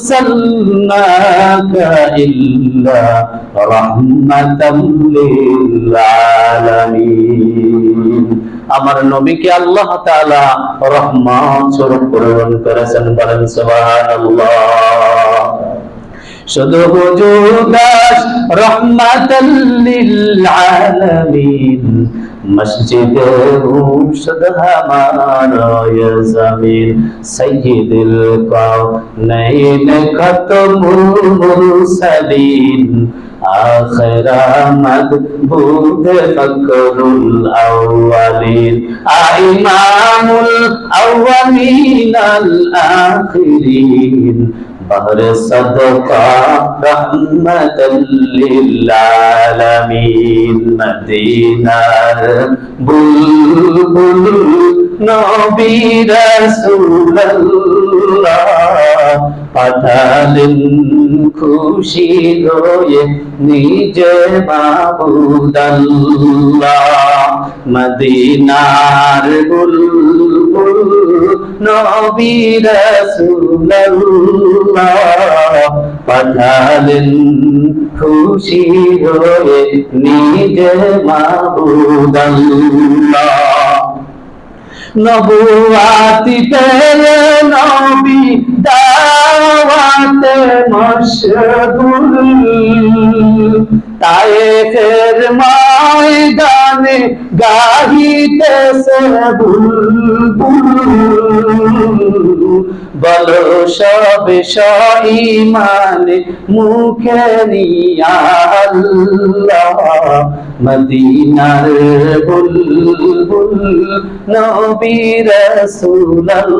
আরসালনাকা ইল্লা রাহমাতাল লিল আলামিন। আমার নবীকে আল্লাহ তাআলা রহমত স্বরূপ প্রেরণ করেছেন, বলেন সুবহানাল্লাহ। শুধু হুজুর রহমাতাল লিল আলামিন, মসজিদে মুর্শিদ হামারা ইয়া জামিন, সাইয়্যিদুল কাওনাইন খাতমুল মুরসালিন, আখিরা মাদবুদ ফকরুল আউয়ালিন, ইমামুল আউয়ালিন আল আখিরিন, বাহরে সাদকা রহমাতাল লিল আলামিন। মদিনার বুলবুল নবী রাসূলুল্লাহ, পাঠালেন খুশি হয়ে নিজে মাবুদ আল্লাহ। মদিনার বুলবুল নবী রাসূলুল্লাহ, পাঠালেন খুশি হয়ে নিজে মাবুদ আল্লাহ। নবুয়াতি পেয়ে নবী দাওয়াতে মশগুল, তায়েফের ময়দানে গাহিতেছে বুলবুল, বলো সবে সঈমানে মুখে নিয়া আল্লাহ। মদিনার বুলবুল নবী রাসূলুল্লাহ,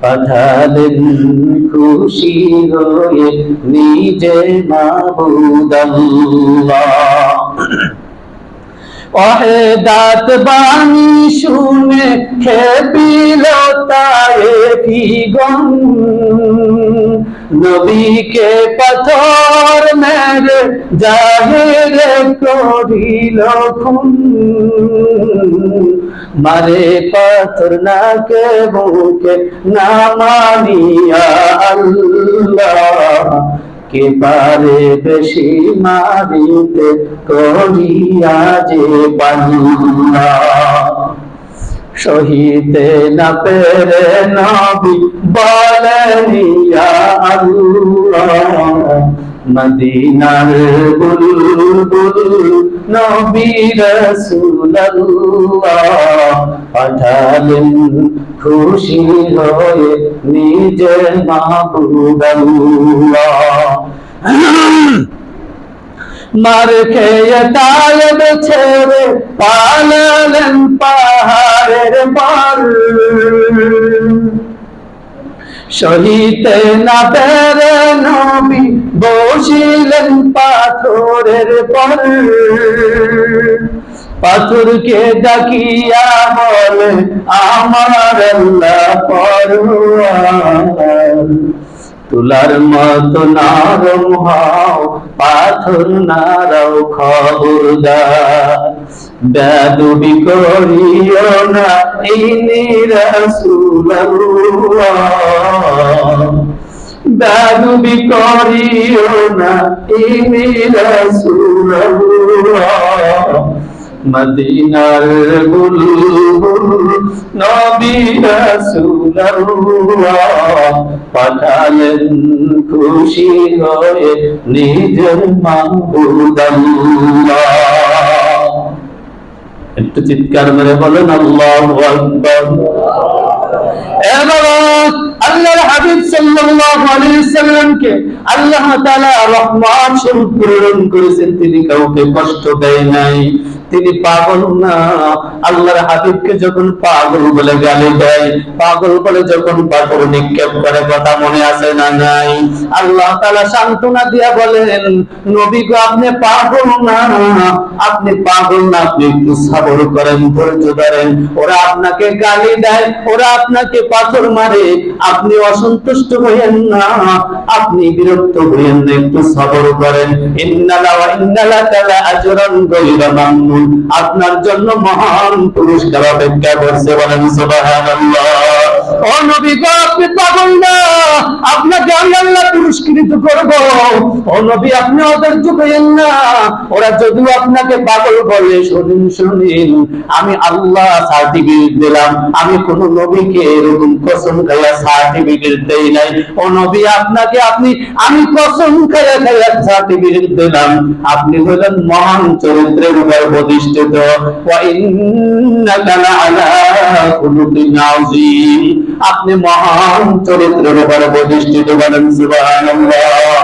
পাঠালেন খুশি হয়ে নিজে মাবুদ আল্লাহ। ওয়াহদাত বাণী শুনে খেপিল তায়েফি গণ, নবীকে পাথর মেরে জাহির করিল খুন, মারে পাথর নাকে বুকে না মানিয়া আল্লাহ, কে পারে বেশি মারিতে করিয়া যে বাংলা। সহিতে না পেরে নবী বলেন ইয়া আল্লাহ, মদিনার বুলবুল নবী রাসূলুল্লাহ, পাঠালেন খুশি হয়ে নিজের মাবুদ আল্লাহ। মার খেয়ে তায়েব ছেড়ে পালালেন পাহাড়ের পার, সহিতে না পেরে নবী বসিলেন পাথরের পর, পাথরকে ডাকিয়া বলে আমার আল্লাহ পরওয়ার, তুলার মতো নরম হও পাথর নারাও খবরদার, বেয়াদবি করিও না ইনি রাসূলুল্লাহ, বেয়াদবি করিও না ইনি রাসূলুল্লাহ। মদিনার বুলবুল নবী রাসূলুল্লাহ, পাঠালেন খুশি হয়ে নিজের মাবুদ আল্লাহ। একটু চিৎকার মেরে বলেন আল্লাহু আকবার। এবার আল্লাহর হাবিব সাল্লাল্লাহু আলাইহি সাল্লামকে আল্লাহ তাআলা রহমত স্বরূপ প্রেরণ করেছেন, তিনি কাউকে কষ্ট দেয় নাই, তিনি পাগল না। আল্লাহর হাবিবকে যখন পাগল বলে গালি দেয়, পাগল বলে যখন পাথর নিক্ষেপ করে, কথা মনে আছে না নাই? আল্লাহ তাআলা সান্ত্বনা দিয়া বলেন, নবী গো আপনি পাগল না, আপনি পাগল না, আপনি একটু সবর করেন, ধৈর্য ধরেন। ওরা আপনাকে গালি দেয়, ওরা আপনাকে পাথর মারে, আপনি অসন্তুষ্ট হইেন না, আপনি বিরক্ত হইেন না, একটু সবর করেন। ইন্নালা ওয়া ইন্নালাকা লা আজরান গায়রা মামনুন, রাখুন, আপনার জন্য মহান পুরস্কার অপেক্ষা করছে। বলেন সুবহানাল্লাহ। ও নবী গো, আপনি পাগল না, আপনাকে আমি আল্লাহ পুরস্কৃত করব। ও নবী, আপনি ওদের ঝুঁকেন না, ওরা যদিও আপনাকে পাগল বলে, শুনুন শুনুন, আমি আল্লাহ সার্টিফিকেট দিলাম, আমি কোন নবীকে এরকম কসম খাইয়া সার্টিফিকেট দেই নাই। ও নবী, আপনাকে আমি কসম খাইয়া খাইয়া সার্টিফিকেট দিলাম, আপনি হলেন মহান চরিত্রের উপর প্রতিষ্ঠিত। ওয়া ইন্নাকা লাআলা খুলুকিন আযীম, আপনি মহান চরিত্রের উপর প্রতিষ্ঠিত। বলেন সুবহানাল্লাহ।